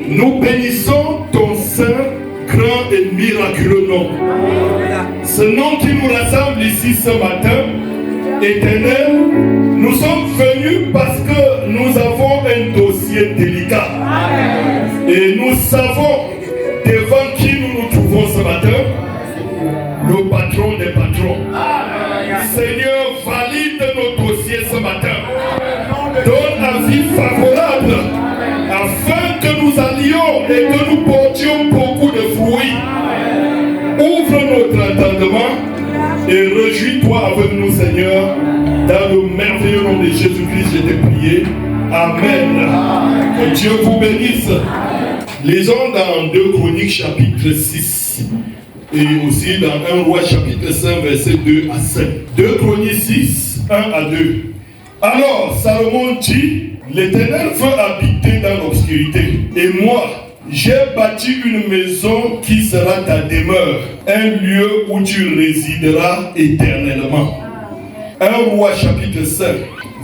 Nous bénissons ton saint, grand et miraculeux nom. Ce nom qui nous rassemble ici ce matin, Éternel, nous sommes venus parce que nous avons un dossier délicat. Et nous savons devant qui nous nous trouvons ce matin, le patron des patrons. Seigneur, valide nos dossiers ce matin. Donne avis favorable afin que nous allions et que nous portions beaucoup de fruits. Ouvre notre entendement et réjouis-toi avec nous, Seigneur, dans le merveilleux nom de Jésus-Christ, je t'ai prié. Amen. Que Dieu vous bénisse. Lisons dans 2 Chroniques chapitre 6 et aussi dans 1 Roi chapitre 5 verset 2 à 5. 2 Chroniques 6, 1 à 2. Alors Salomon dit, l'Éternel veut habiter dans l'obscurité et moi, j'ai bâti une maison qui sera ta demeure, un lieu où tu résideras éternellement. 1 Roi chapitre 5,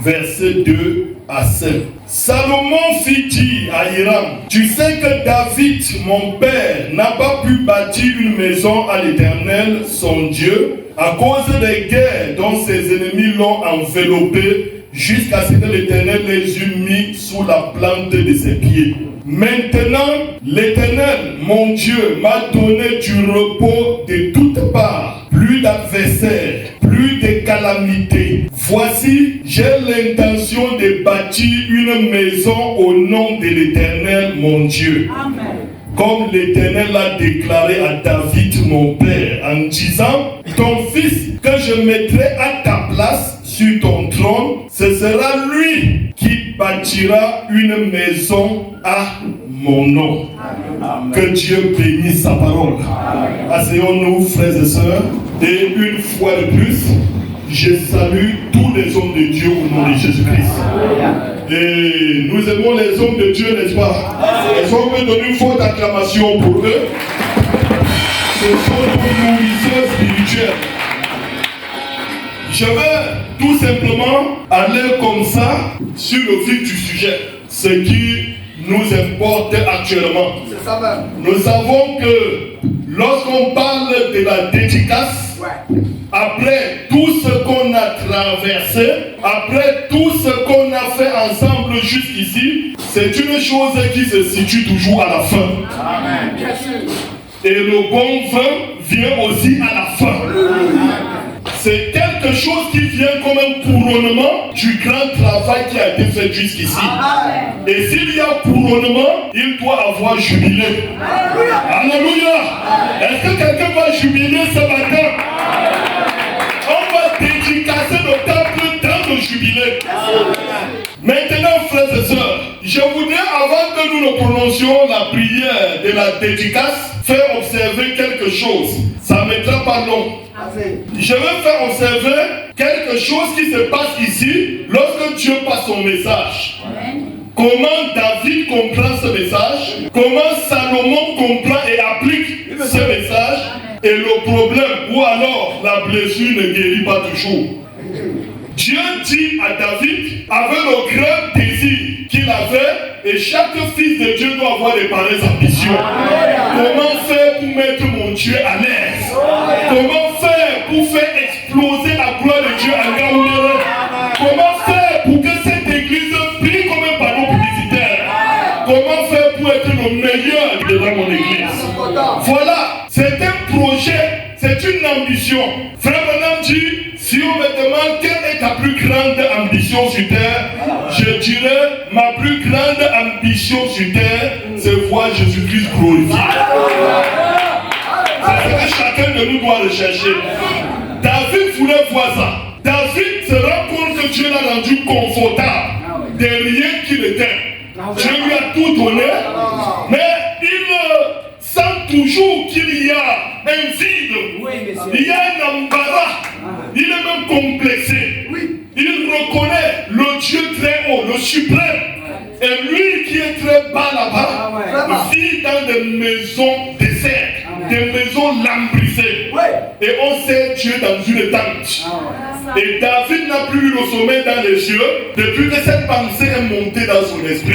verset 2 à 5. Salomon fit dire à Hiram, tu sais que David, mon père, n'a pas pu bâtir une maison à l'Éternel, son Dieu, à cause des guerres dont ses ennemis l'ont enveloppé, jusqu'à ce que l'Éternel les eût mis sous la plante de ses pieds. Maintenant, l'Éternel, mon Dieu, m'a donné du repos de toutes parts, plus d'adversaires, plus de calamités. Voici, j'ai l'intention de bâtir une maison au nom de l'Éternel, mon Dieu. Amen. Comme l'Éternel l'a déclaré à David, mon père, en disant, ton fils que je mettrai à ta place sur ton trône, ce sera lui qui bâtira une maison à mon nom. Amen. Que Dieu bénisse sa parole. Asseyons-nous, frères et sœurs, et une fois de plus, je salue tous les hommes de Dieu au nom de Jésus-Christ. Et nous aimons les hommes de Dieu, n'est-ce pas? Est-ce qu'on peut donner une forte acclamation pour eux? Ce sont nos nourrisseurs spirituels. Je vais tout simplement aller comme ça sur le vif du sujet, ce qui nous importe actuellement. Nous savons que lorsqu'on parle de la dédicace, après tout ce qu'on a traversé, après tout ce qu'on a fait ensemble jusqu'ici, c'est une chose qui se situe toujours à la fin. Amen. Et le bon vin vient aussi à la fin. C'est quelque chose qui vient comme un couronnement du grand travail qui a été fait jusqu'ici. Et s'il y a couronnement, il doit avoir jubilé. Alléluia. Est-ce que quelqu'un va jubiler ce matin? On va dédicacer le temple dans le jubilé. Maintenant, frères et sœurs, je voudrais, avant que nous ne prononcions la prière de la dédicace, faire observer quelque chose. Ça ne mettra pas long. Je vais faire observer quelque chose qui se passe ici lorsque Dieu passe son message. Comment David comprend ce message, comment Salomon comprend et applique ce message, et le problème ou alors la blessure ne guérit pas toujours. Dieu dit à David, avec le grand désir qu'il avait, et chaque fils de Dieu doit avoir des pareilles ambitions. Comment faire pour mettre mon Dieu à l'aise? Comment faire pour faire exploser la gloire de Dieu à Gaoulere? Comment faire pour que cette église brille comme un panneau publicitaire? Comment faire pour être le meilleur devant mon église? Voilà, c'est un projet, c'est une ambition. Frère Branham dit, si on me demande quelle est ta plus grande ambition sur terre, je dirais ma plus grande ambition sur terre, c'est voir Jésus-Christ glorifié. C'est ce que chacun de nous doit rechercher. David voulait voir ça. David se rend compte que Dieu l'a rendu confortable de rien qu'il était. Dieu lui a tout donné, mais il sent toujours qu'il y a un vide, il y a un embarras, il est même complexé. Il reconnaît le Dieu très haut, le suprême, et lui qui est très bas là-bas, vit dans des maisons désertes, des maisons lambrisées, et on sait Dieu dans une tente. Et David n'a plus eu le sommeil dans les cieux depuis que cette pensée est montée dans son esprit.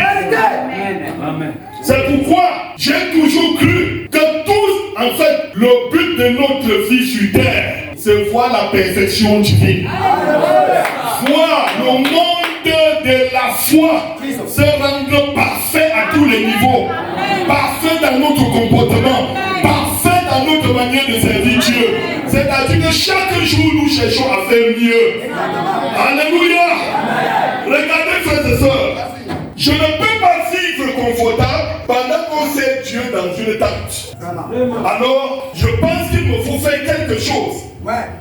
C'est pourquoi j'ai toujours cru que tous, en fait, le but de notre vie sur terre, c'est voir la perfection divine. Voir le monde de la foi se rendre parfait à tous les niveaux. Parfait dans notre comportement. Parfait dans notre manière de servir Dieu. C'est-à-dire que chaque jour, nous cherchons à faire mieux. Alléluia. Regardez, frères et sœurs. Je ne peux pas vivre confortable pendant qu'on sert Dieu dans une tente. Alors, je pense qu'il me faut faire quelque chose.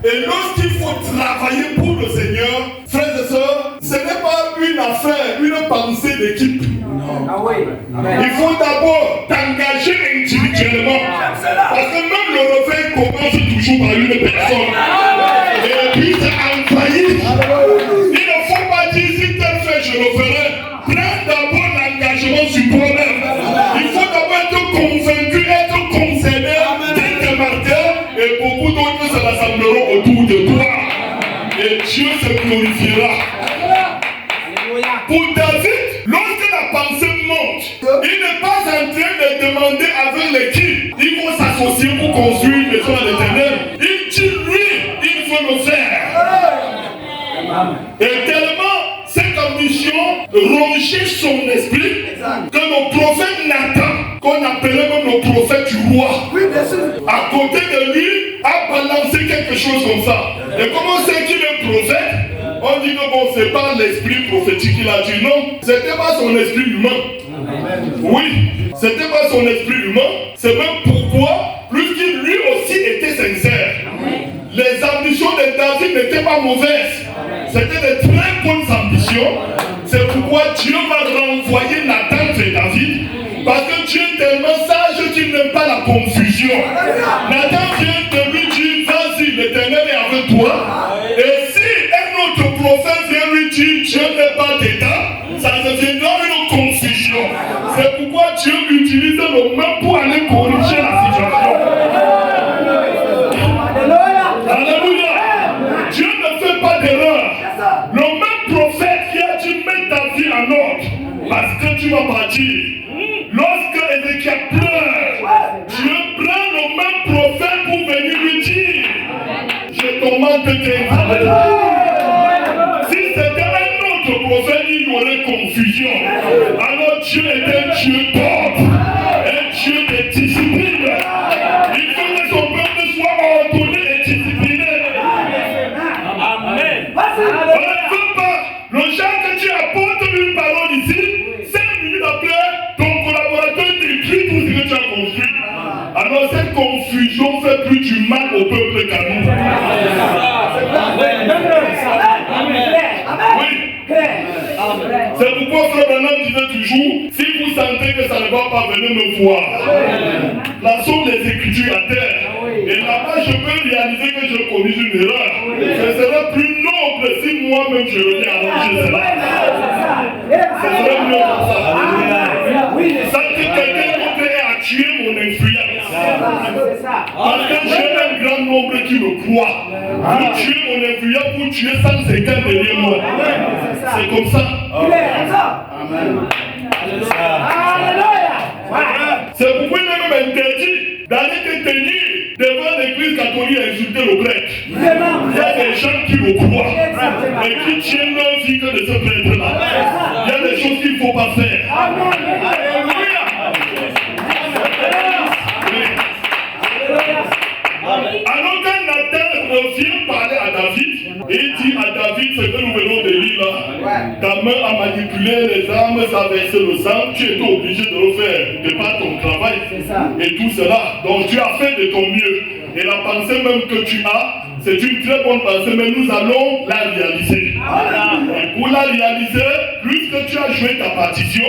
Et lorsqu'il faut travailler pour le Seigneur, frères et sœurs, ce n'est pas une affaire, une pensée d'équipe. Il faut d'abord t'engager individuellement. Parce que même le réveil commence toujours par une personne. Et puis c'est envahi. Il ne faut pas dire si tel fait, je le ferai. Prends d'abord l'engagement sur toi-même. Il faut d'abord être convaincu, être concerné, d'être marqué, et beaucoup d'autres se rassembleront autour de toi. Et Dieu se glorifiera. Pour David, lorsque la pensée monte, il n'est pas en train de demander avec l'équipe, ils vont s'associer pour construire une maison à l'Éternel. Il dit lui, il faut le faire. Et tellement cette ambition rongeait son esprit que le prophète Nathan, qu'on appelait même le prophète du roi, à côté de lui, a balancé quelque chose comme ça. Et comment c'est qu'il est prophète? On dit que bon, c'est pas l'esprit prophétique qu'il a dit, non, c'était pas son esprit humain. Oui, c'était pas son esprit humain, c'est même pourquoi, plus qu'il lui aussi était sincère. Les ambitions de David n'étaient pas mauvaises, c'était de très bonnes ambitions. C'est pourquoi Dieu va renvoyer Nathan et David, parce que Dieu est tellement sage qu'il n'aime pas la confusion. Nathan vient de lui dire, vas-y, l'Éternel est avec toi. Et si un autre prophète vient lui dire, Dieu n'est pas d'État, ça deviendra une confusion. C'est pourquoi Dieu utilise le même pour aller corriger la situation. Alléluia. Dieu ne fait pas d'erreur. Le même prophète qui a dit, mets ta vie en ordre, parce que tu vas partir. Lorsque Ézéchiel pleure, Dieu prend le même prophète pour venir lui dire, je commande tes enfants. Si c'était un autre prophète, il y aurait confusion. Alors Dieu est un Dieu d'ordre, un Dieu de discipline. Il faut que son peuple soit ordonné et discipliné. Amen. On ne veut pas, le genre que tu apportes une parole ici, 5 minutes après, ton collaborateur détruit tout ce que tu as construit. Alors cette confusion fait plus du mal au peuple qu'à nous. Oui. C'est pourquoi Frère Branham disait toujours, si vous sentez que ça ne va pas, venez me voir. Plaçons les Écritures à terre. Et là-bas, je peux réaliser que j'ai commis une erreur. Ce serait plus noble si moi-même je venais arranger cela. Ce serait mieux comme ça. Ça que quelqu'un d'autre a tué mon influence. Parce que j'ai un grand nombre qui me croient. Vous tuez mon influence, vous tuez 150 derrière moi. C'est comme ça. Amen. C'est pourquoi il est même interdit d'aller te tenir devant l'église catholique et insulter le prêtre. Il y a des gens qui le croient et qui tiennent leur vie que de ce prêtre-là. Il y a des choses qu'il ne faut pas faire. Alléluia. Alors quand Nathan revient parler à David, il dit à David ce que nous venons de lire là. Ta main a manipulé les armes, ça a versé le sang, tu étais obligé de le faire, de pas ton travail et tout cela. Donc tu as fait de ton mieux. Et la pensée même que tu as, c'est une très bonne pensée, mais nous allons la réaliser. Et pour la réaliser, puisque tu as joué ta partition,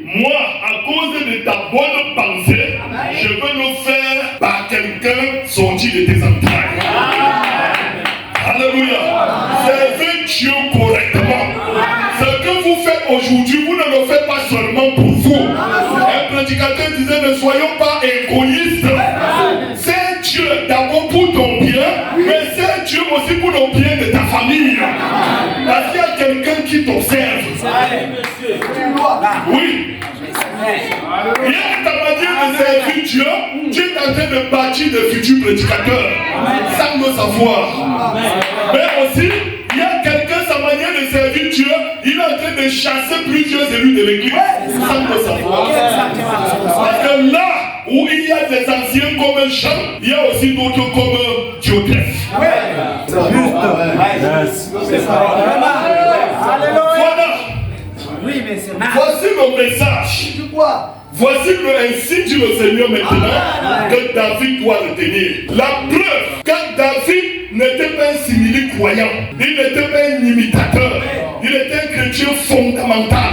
moi, à cause de ta bonne pensée, je veux le faire par quelqu'un sorti de tes entrailles. Alléluia. Servez Dieu correctement. Ce que vous faites aujourd'hui, vous ne le faites pas seulement pour vous. Un prédicateur disait, ne soyons pas égoïstes. C'est Dieu d'abord pour ton bien, mais c'est Dieu aussi pour le bien de ta famille. Parce qu'il y a quelqu'un qui t'observe. Oui. Il y a ta manière de servir Dieu, tu es en train de bâtir de futurs prédicateurs sans le savoir. Mais aussi, il y a quelqu'un, sa manière de servir Dieu, il est en train de chasser plusieurs élus de l'église sans le savoir. Parce que là où il y a des anciens comme Jean, il y a aussi d'autres comme Diodrephe. Voilà. Voici le message. Voici ainsi dit le Seigneur maintenant que David doit retenir. La preuve que David n'était pas un simili-croyant, il n'était pas un imitateur, il était un chrétien fondamental.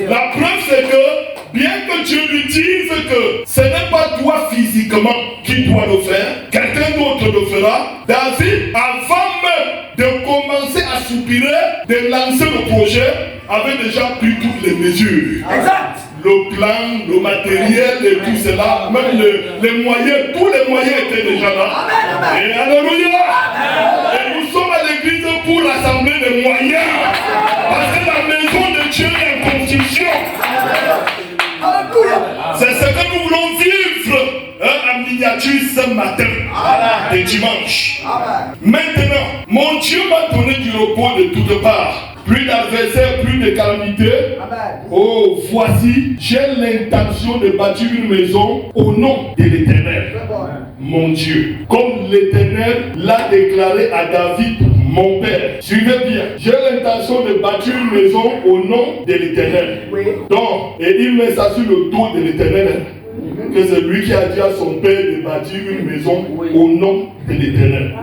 La preuve c'est que bien que Dieu lui dise que ce n'est pas toi physiquement qui dois le faire, quelqu'un d'autre le fera, David, avant même de commencer à soupirer, de lancer le projet, avait déjà pris toutes les mesures. Exact. Le plan, le matériel et tout cela, même les moyens, tous les moyens étaient déjà là. Amen. Et alléluia. Et nous sommes à l'église pour rassembler les moyens. Parce que la maison de Dieu est en construction. C'est ce que nous voulons vivre en miniature ce matin, de dimanche. Maintenant, mon Dieu m'a donné du repos de toutes parts. Plus d'adversaires, plus de calamités. Oh, voici, j'ai l'intention de bâtir une maison au nom de l'Éternel, mon Dieu. Comme l'Éternel l'a déclaré à David, mon père. Suivez bien, j'ai l'intention de bâtir une maison au nom de l'Éternel. Donc, et il met ça sur le dos de l'Éternel. Que c'est lui qui a dit à son père de bâtir une maison au nom de l'Éternel.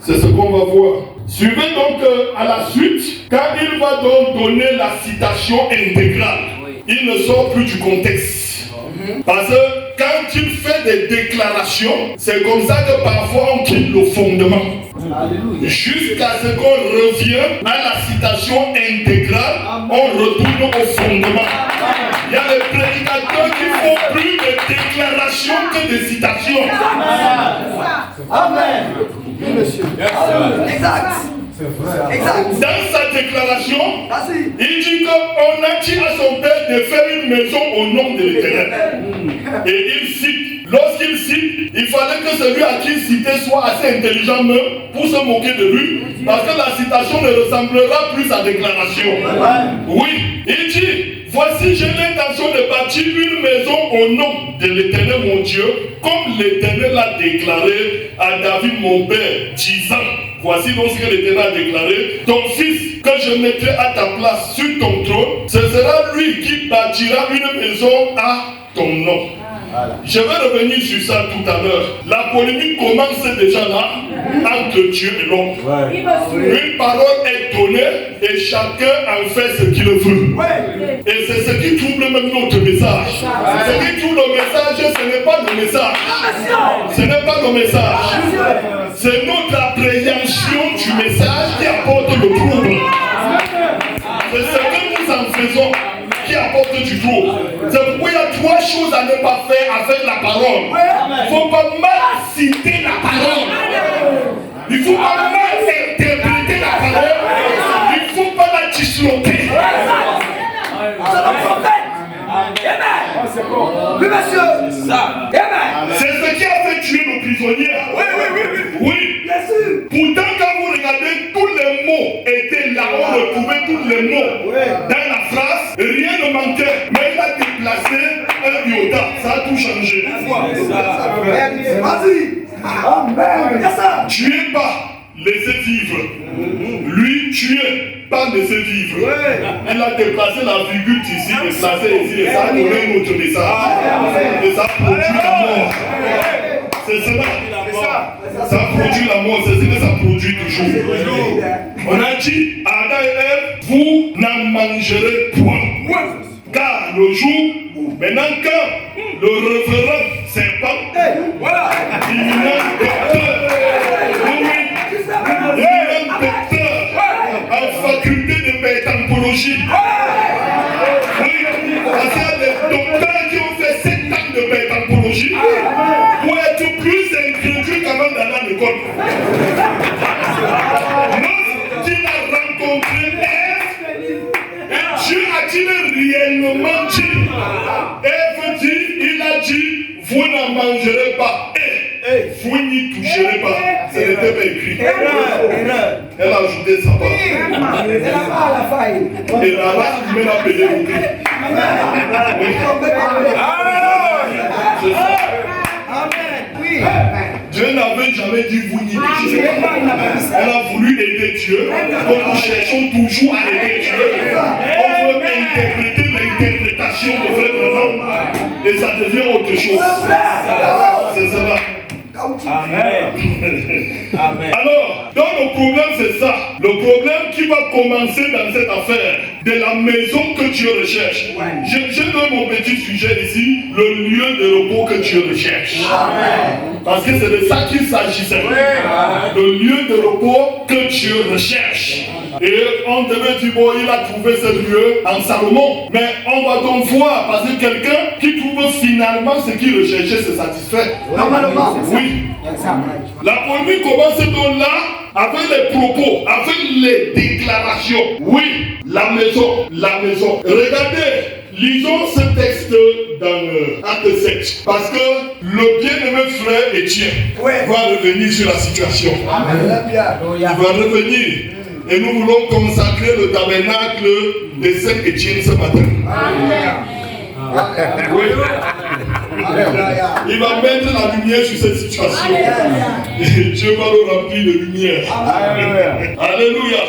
C'est ce qu'on va voir. Suivez donc à la suite, quand il va donc donner la citation intégrale, il ne sort plus du contexte. Parce que quand il fait des déclarations, c'est comme ça que parfois on quitte le fondement. Jusqu'à ce qu'on revienne à la citation intégrale, on retourne au fondement. Il y a des prédicateurs qui font plus de déclarations que de citations. Amen. Oui, monsieur. Exact. Dans sa déclaration, il dit qu'on a dit à son père de faire une maison au nom de l'Éternel. Et il cite, lorsqu'il cite, il fallait que celui à qui il citait soit assez intelligent même pour se moquer de lui, parce que la citation ne ressemblera plus à déclaration. Oui, il dit, voici j'ai l'intention de bâtir une maison au nom de l'Éternel mon Dieu, comme l'Éternel l'a déclaré à David mon père, disant, voici donc ce que l'Éternel a déclaré, ton fils que je mettrai à ta place sur ton trône, ce sera lui qui bâtira une maison à ton nom. Je vais revenir sur ça tout à l'heure. La polémique commence déjà là, entre Dieu et l'homme. Une parole est donnée et chacun en fait ce qu'il veut. Et c'est ce qui trouble même notre message. Ce qui trouble le message, ce n'est pas le message. Ce n'est pas le message. C'est notre appréhension du message qui apporte le trouble. C'est ce que nous en faisons qui apporte du trouble. C'est pourquoi il y a trois choses à ne pas faire avec la parole. Il ne faut pas mal citer la parole. Il ne faut pas mal interpréter la parole. Il ne faut pas la disloquer. C'est le prophète. Amen. Oui, monsieur. C'est ce qui a fait tuer nos prisonniers. Oui. Pourtant, quand vous regardez, tous les mots étaient là. On retrouvait tous les mots dans la phrase. Rien ne manquait. Mais il a déplacé un iota. Ça a tout changé. Vas-y. Tuez pas, laissez vivre. Lui, tuez pas, laissez vivre. Il a déplacé la virgule ici, déplacé ici, et ça a donné un autre message. Et ça produit la mort. C'est cela. Ça produit la mort, c'est ce que ça produit toujours. On a dit, Adam et Ève, vous n'en mangerez point. Car le jour, maintenant quand le révérend serpent, imminent docteur, en faculté de pédagogie. Oui, parce qu'il y a des docteurs qui ont fait 7 ans de pédagogie pour être plus incrédules qu'avant d'aller à l'école. Lorsqu'il a rencontré dit, vous ne mangerez pas. Et vous n'y toucherez pas. Ce n'était pas écrit. Elle a ajouté sa part. Et là, je vais l'appeler. Dieu n'avait jamais dit vous n'y toucherez pas. Elle a voulu aider Dieu. Donc nous cherchons toujours à aider Dieu. On veut interpréter l'interprétation de vrai moment. Et ça devient autre chose. C'est cela. Amen. Amen. Alors, donc le problème c'est ça. Le problème qui va commencer dans cette affaire, de la maison que Dieu recherche. Je donne mon petit sujet ici, le lieu de repos que Dieu recherche. Amen. Parce que c'est de ça qu'il s'agissait. Le lieu de repos que Dieu recherche. Et on devait dire, bon, il a trouvé ce lieu en Salomon. Mais on va donc voir, parce que quelqu'un qui trouve finalement ce qu'il recherchait se satisfait. Normalement. Oui. La polémique commence donc là, avec les propos, avec les déclarations. Oui, la maison, la maison. Regardez. Lisons ce texte dans Acte 7. Parce que le bien-aimé frère Étienne va revenir sur la situation. Il va revenir. Et nous voulons consacrer le tabernacle de Saint-Étienne ce matin. Oui. Il va mettre la lumière sur cette situation. Et Dieu va le remplir de lumière. Alléluia.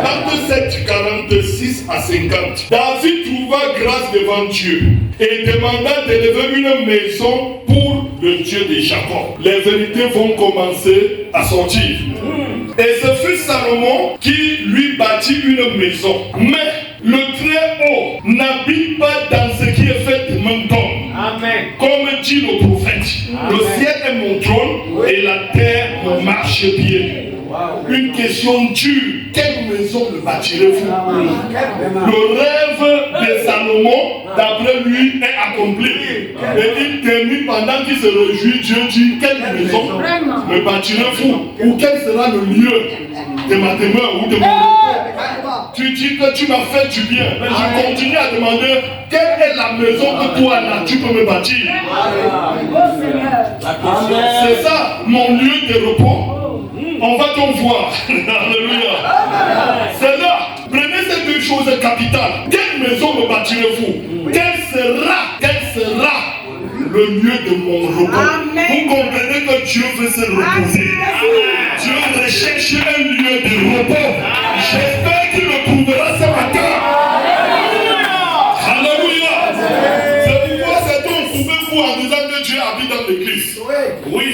Acte 7, 46 à 50. David trouva grâce devant Dieu et demanda d'élever une maison pour le Dieu de Jacob. Les vérités vont commencer à sortir. Et ce fut Salomon qui lui bâtit une maison. Mais le Très-Haut n'habite pas dans ce qui est fait de main d'homme. Amen. Comme dit le prophète, le ciel est mon trône et la terre mon marchepied. Une question dure. Quelle maison me bâtirez-vous? Le rêve de Salomon, d'après lui, est accompli. Et il termine pendant qu'il se réjouit. Dieu dit, quelle maison me bâtirez-vous? Ou quel sera le lieu de ma demeure ou de mon repos? Tu dis que tu m'as fait du bien. Mais je continue à demander, quelle est la maison que toi là tu peux me bâtir? C'est ça, mon lieu de repos. On va donc voir. Alléluia. C'est là. Prenez ces deux choses capitales. Quelle maison me bâtirez-vous? Quel sera le lieu de mon repos? Vous comprenez que Dieu veut se reposer. Dieu recherche un lieu de repos. J'espère qu'il le trouvera ce matin. Alléluia. C'est pourquoi certains ont trouvé vous en disant que Dieu habite dans l'église. Oui.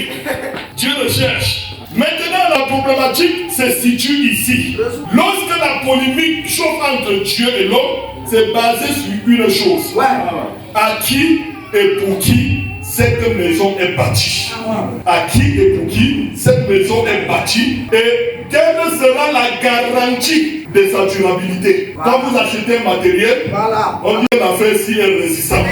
Dieu recherche. Maintenant, la problématique se situe ici. Lorsque la polémique chauffe entre Dieu et l'homme, c'est basé sur une chose. À qui et pour qui cette maison est bâtie? À qui et pour qui cette maison est bâtie? Et quelle sera la garantie de sa durabilité? Quand vous achetez un matériel, on dit que l'affaire si est résistante.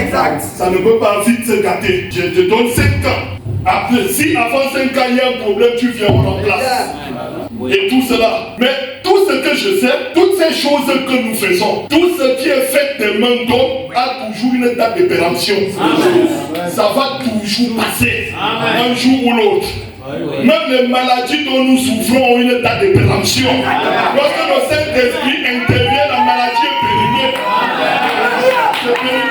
Ça ne peut pas vite se gâter. Je te donne 5 ans. Après, si avant 5 ans il y a un problème, tu viens en place. Et tout cela. Mais tout ce que je sais, toutes ces choses que nous faisons, tout ce qui est fait des mains d'homme a toujours une date de péremption. Ça va toujours passer. Un jour ou l'autre. Même les maladies dont nous souffrons ont une date de péremption. Lorsque le Saint-Esprit intervient, la maladie est périmée. C'est périmé.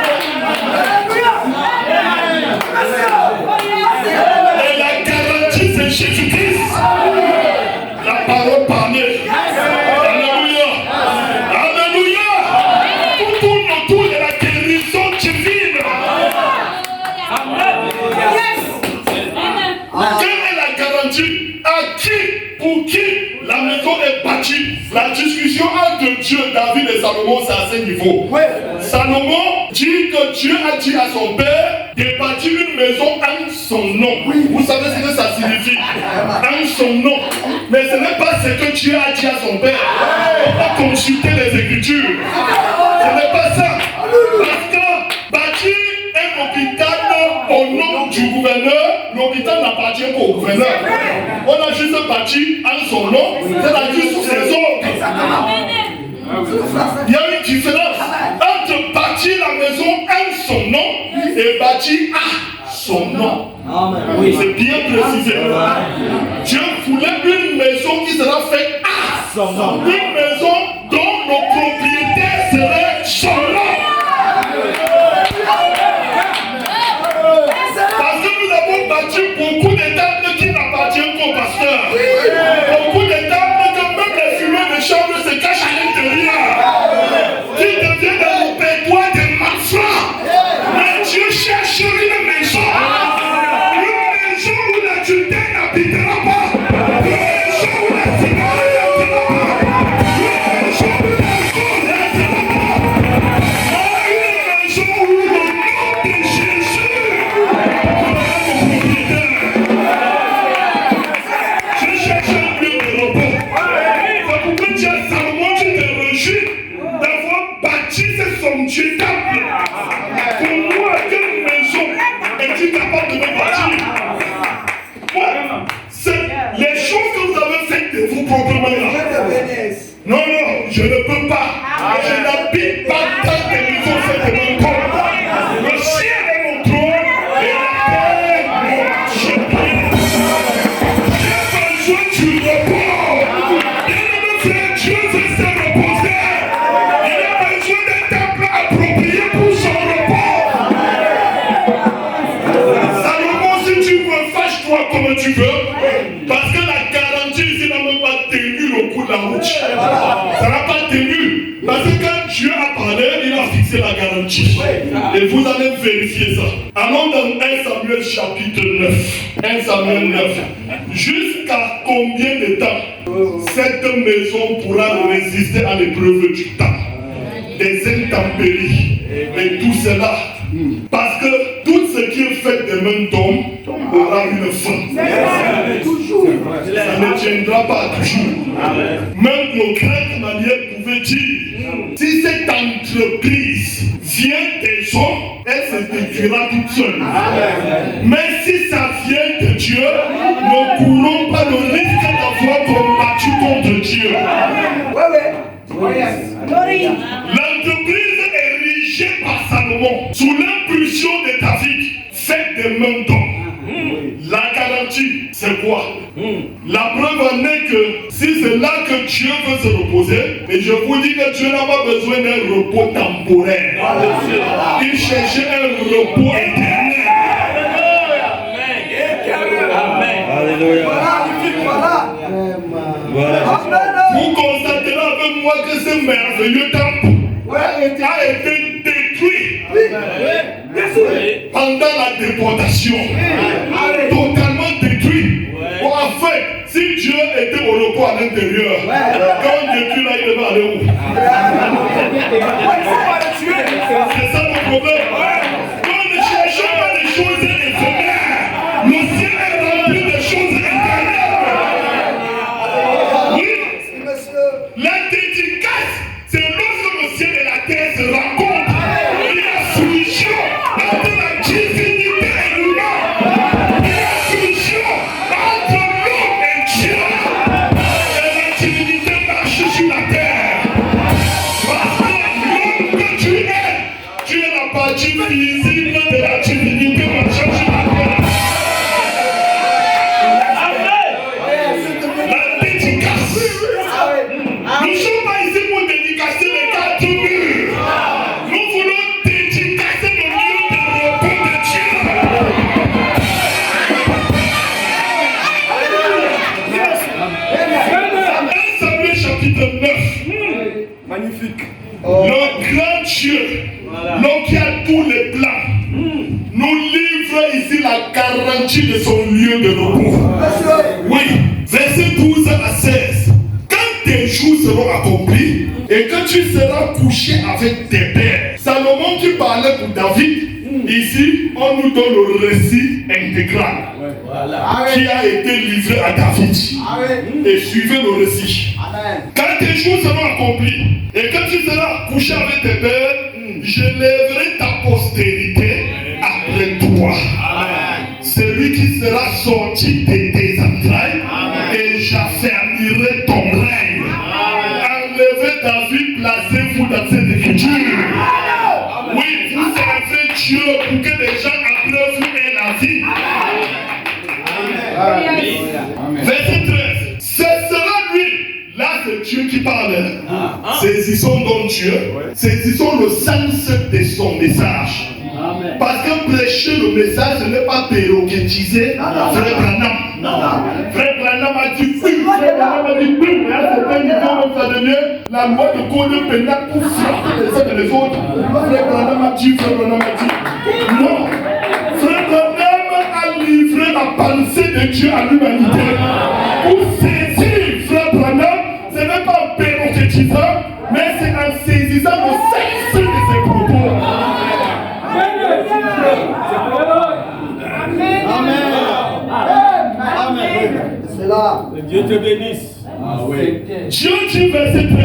Et la garantie, c'est Jésus-Christ. La parole parlée. Alléluia. Alléluia. Tout tourne autour de la guérison divine. Quelle est la garantie? À qui, pour qui la maison est bâtie? La discussion entre Dieu, David et Salomon, c'est à ce niveau. Salomon dit que Dieu a dit à son père de bâtir une maison en son nom. Vous savez ce que ça signifie? En son nom. Mais ce n'est pas ce que Dieu a dit à son père. On va consulter les Écritures. Ce n'est pas ça. Parce que bâtir un hôpital au nom du gouverneur, l'hôpital n'appartient pas au gouverneur. On a juste bâti en son nom, c'est-à-dire sous ses ordres. Il y a une différence entre bâtir la maison en son nom et bâtir à son nom. Oui. C'est bien précisé. Dieu voulait une maison qui sera faite à son nom. Une maison dont le propriétaire serait son nom. Parce que nous avons bâti beaucoup de temples qui n'appartiennent qu'au pasteur. Beaucoup de temples que même les fumées de chambre se cachent à l'intérieur. Qui deviennent des pétois de malfrats. Mais Dieu cherche une maison. Une maison où la Judée n'habitera pas. Une maison où la Sinaï n'habitera pas. Une maison où l'alcool n'habitera pas. Une maison où le nom de Jésus. Je cherche un lieu de repos. C'est pourquoi tu as Salomon, tu te réjouis d'avoir bâti ce somptueux temple. Pour moi, quelle maison es-tu capable de me bâtir? Moi, c'est les choses que vous avez faites de vous proprement là. Non, non, je ne peux pas. Je n'habite pas dans des maisons faites de mon corps. Le ciel est mon trône et la terre mon chemin. J'ai besoin du repos. Bien-aimé frère, Dieu veut se reposer. Il a besoin d'un temple approprié pour son repos. Salomon, si tu veux, fâche-toi comme tu veux. Parce que la garantie ici n'a même pas tenu le coup de la route. Ça n'a pas tenu. Parce que quand Dieu a parlé, il a fixé la garantie. Et vous allez vérifier ça. Allons dans 1 Samuel chapitre 9. 1 Samuel 9. Jusqu'à combien de temps cette maison pourra résister à l'épreuve du temps, des intempéries et tout cela? Parce que tout ce qui est fait de main d'homme aura une fin. Ça ne tiendra pas toujours. Même nos grandes manières pouvaient dire, si cette entreprise vient des hommes, elle se détruira toute seule. Mais si ça vient de Dieu, ne courons pas le risque d'avoir combattu contre Dieu. L'entreprise érigée par Salomon sous l'impulsion de David, faite des mains d'homme. La garantie, c'est quoi? La preuve en est que si c'est là que Dieu veut se reposer, et je vous dis que Dieu n'a pas besoin d'un repos temporaire. Il cherchait un repos éternel. Alléluia. Vous constaterez avec moi que ce merveilleux temple a été détruit pendant la déportation. Totalement détruit. Bon, en fait, si Dieu était au repos à l'intérieur, quand on détruit là, il devait aller où? C'est ça le problème. Quand ne cherchons pas les choses éphémères, le ciel est rempli de choses éternelles. Oui. La dédicace, c'est lorsque le ciel et la terre se rencontrent. Il y a fusion entre la divinité et l'humain. Il y a fusion entre l'homme et Dieu. Et la divinité marche sur la terre. Parce que l'homme que tu es la partie visible de la divinité marchant sur la terre. La dédicace. Nous ne sommes pas ici pour dédicacer les quatre murs. Nous voulons dédicacer le lieu de repos de Dieu. 1 Samuel chapitre 9. Magnifique. Le grand Dieu, l'homme qui a tous les plans, nous livre ici la garantie de son lieu de repos. Oui, verset 12 à 16. Quand tes jours seront accomplis et que tu seras couché avec tes pères. Salomon qui parlait pour David, ici on nous donne le récit intégral qui a été livré à David. Et suivez le récit. Quand tes jours seront accomplis et que tu seras couché avec tes pères, je lèverai ta postérité après toi. Celui qui sera sorti de tes entrailles et j'affermirai ton règne. Enlevez David, placez-vous dans cette écriture. Oui, vous servez Dieu pour que les gens après vous aient la Verset 13. Ce sera lui. Là, c'est Dieu qui parle. Saisissons donc Dieu. Saisissons le sens de son message. Amen. Parce que prêcher le message, ce n'est pas prérogatisé. Frère Branham. Frère Branham a dit oui. Frère Branham a dit oui. Mais à certain niveau, ça devient la loi de code pénal pour frapper les uns et les autres. Frère Branham a dit, Frère Branham a dit. Non. Frère Branham a livré la pensée de Dieu à l'humanité. Pour saisir Frère Branham, ce n'est pas prérogatisant, mais c'est en saisissant le sens de ses propos. C'est là. Dieu te bénisse. Dieu dit verset 13.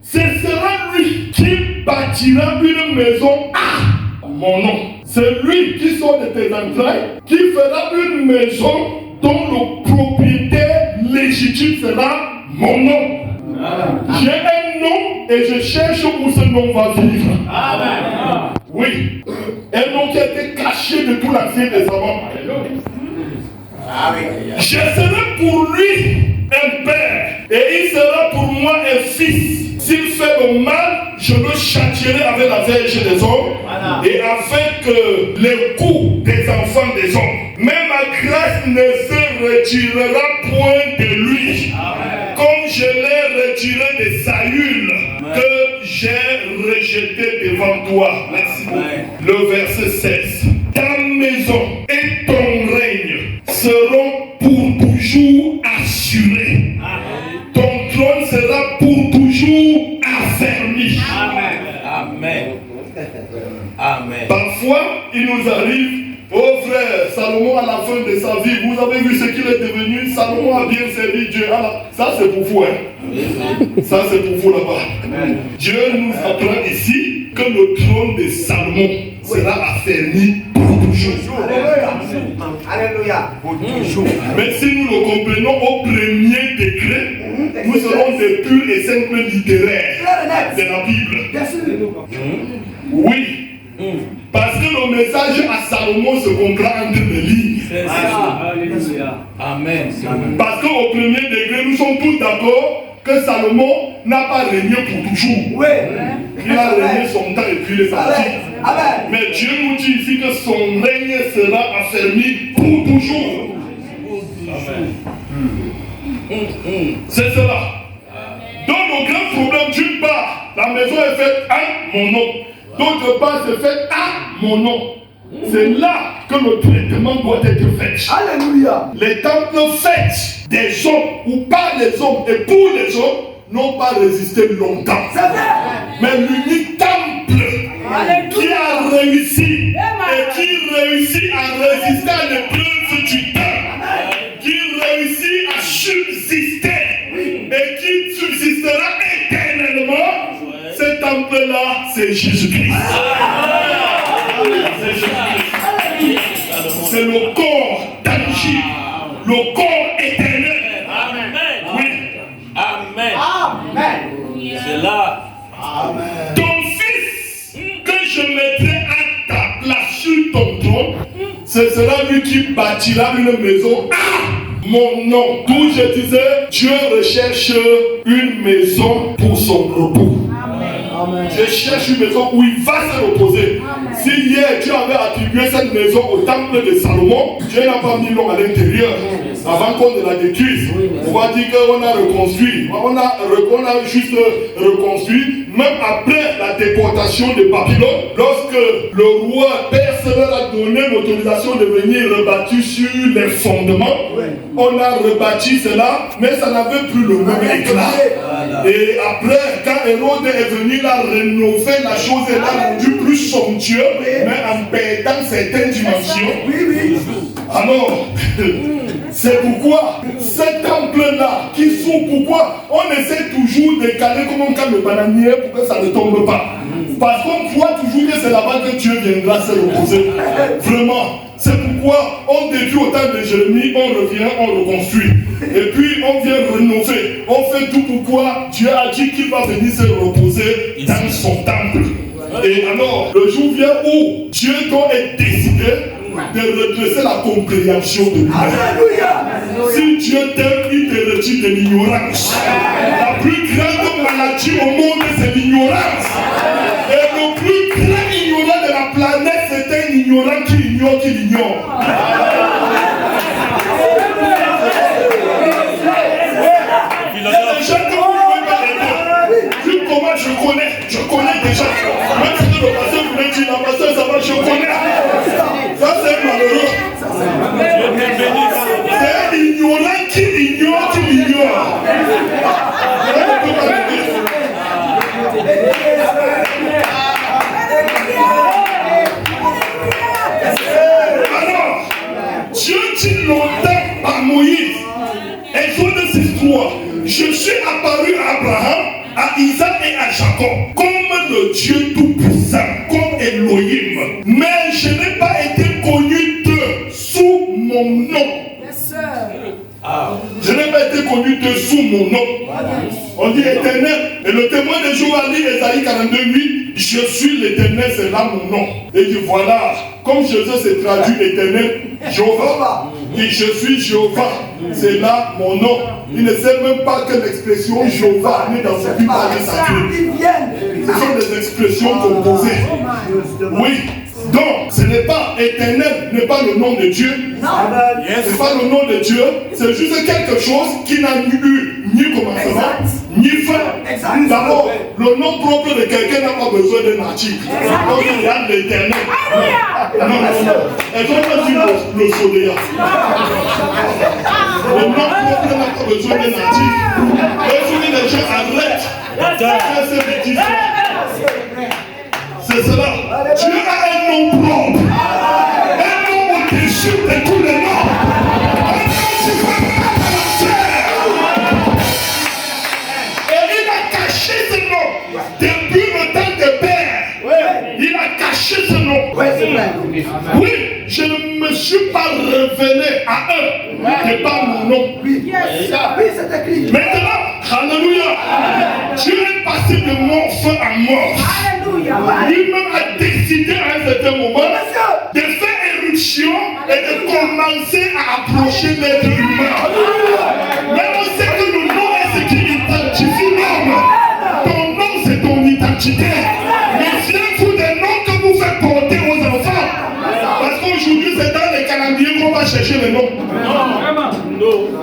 Ce sera lui qui bâtira une maison à mon nom. C'est lui qui sort de tes entrailles, qui fera une maison dont le propriétaire légitime sera mon nom. J'ai un nom et je cherche où ce nom va vivre. Amen. Oui. Un nom qui a été caché de tout l'Ancien Testament. Je serai pour lui un père et il sera pour moi un fils. S'il fait le mal, je le châtierai avec la verge des hommes et avec les coups des enfants des hommes. Mais ma grâce ne se retirera point de lui. Comme je l'ai retiré de Saül que j'ai rejeté devant toi. Merci beaucoup. Le verset 16. Ta maison et ton règne seront pour toujours assurés. Ton trône sera pour toujours affermi. Amen. Amen. Parfois, il nous arrive, oh frère, Salomon à la fin de sa vie, vous avez vu ce qu'il est devenu. Salomon a bien servi Dieu. Alors, ça c'est pour vous, hein. Ça c'est pour vous là-bas. Dieu nous apprend ici que le trône de Salomon sera affermi pour toujours. Alléluia. Mais si nous le comprenons au premier degré, nous serons des purs et simples littéraires de la Bible. Oui. Parce que le message à Salomon se comprend entre les lignes. Alléluia. Amen. Parce qu'au premier degré, nous sommes tous d'accord que Salomon n'a pas régné pour toujours. Oui. Il a régné son temps et puis il est parti. Mais Dieu nous dit ici que son règne sera affermi pour toujours. C'est cela. Donc le grand problème, d'une part, la maison est faite à mon nom. D'autre part, c'est fait à mon nom. C'est là que le traitement doit être fait. Alléluia. Les temples faits des hommes ou par les hommes et pour les hommes n'ont pas résisté longtemps. C'est vrai. Mais l'unique temple qui a réussi et qui réussit à résister à l'épreuve du temps, qui réussit à subsister et qui subsistera éternellement, ce temple-là, c'est Jésus-Christ. C'est Jésus-Christ. C'est le corps tangible, le corps éternel. Amen. Oui. Amen. Amen. C'est là. Amen. Ton fils que je mettrai à ta place sur ton trône, ce sera lui qui bâtira une maison à mon nom. D'où je disais, Dieu recherche une maison pour son repos. Amen. Je cherche une maison où il va se reposer. Si hier Dieu avait attribué cette maison au temple de Salomon, Dieu n'a pas mis l'homme à l'intérieur avant qu'on ne la détruise. On va dire qu'on a reconstruit. On a juste reconstruit. Même après la déportation de Babylone, lorsque le roi Perse leur a donné l'autorisation de venir rebâtir sur les fondements, on a rebâti cela, mais ça n'avait plus le même éclat. Et après, quand Hérode est venu, il a rénové la chose et l'a rendu plus somptueux, mais en perdant certaines dimensions. Alors, c'est pourquoi ce temple-là qui s'ouvre, pourquoi on essaie toujours de caler comme on cale le bananier pour que ça ne tombe pas. Parce qu'on croit toujours que c'est là-bas que Dieu viendra se reposer. Vraiment. C'est pourquoi on détruit autant de Jérémie, on revient, on reconstruit. Et puis on vient rénover. On fait tout pourquoi Dieu a dit qu'il va venir se reposer dans son temple. Et alors, le jour vient où Dieu doit être décidé de redresser la compréhension de lui. Si Dieu t'aime, il te retire de l'ignorance. La plus grande maladie au monde, c'est l'ignorance. Et le plus grand ignorant de la planète, c'est un ignorant qui ignore qu'il ignore. Il y a des gens que vous ne pouvez pas aider. Vu comment je connais déjà. Même si le pasteur voulait dire, la pasteur, ça va, je connais. Ça, c'est malheureux. C'est un ignorant qui ignore qu'il ignore. Alors, Dieu dit longtemps par Moïse, Exode 6:3, je suis apparu à Abraham, à Isaac et à Jacob, comme le Dieu tout-puissant, comme Elohim. Mais je n'ai pas été connu d'eux sous mon nom. Je n'ai pas été connu d'eux sous mon nom. On dit éternel. Et le témoin de Jéhovah dit, Ésaïe 42:8, je suis l'éternel, c'est là mon nom. Et dit voilà, comme Jésus s'est traduit éternel, Jéhovah. Et je suis Jéhovah, c'est là mon nom. Il ne sait même pas que l'expression Jéhovah n'est dans ce Bible sacré. Ce sont des expressions composées. Oui. Donc, ce n'est pas éternel, n'est pas le nom de Dieu. Ce n'est pas le nom de Dieu. C'est juste quelque chose qui n'a eu ni commencement, ni fin. D'abord, le nom propre de quelqu'un n'a pas besoin d'un article. Donc, il y a l'éternel. Non. Elles ont pas dit le soleil. Le nom propre n'a pas besoin d'un article. Et si les gens arrêtent de faire ces bêtises, c'est cela. Dieu a un nom propre. Un nom au-dessus de tous les noms. Un nom supérieur à la terre. Et il a caché ce nom. Depuis le temps des pères. Il a caché ce nom. Oui, je ne me suis pas révélé à eux. De par mon nom. Maintenant, alléluia. Dieu est passé de mort à mort. Lui-même a décidé à un certain moment de faire éruption et de commencer à approcher l'être humain. Mais on sait que le nom est ce qui identifie l'homme. Ton nom, c'est ton identité. Mais fiez-vous des noms que vous faites porter aux enfants. Parce qu'aujourd'hui, c'est dans les calendriers qu'on va chercher les noms.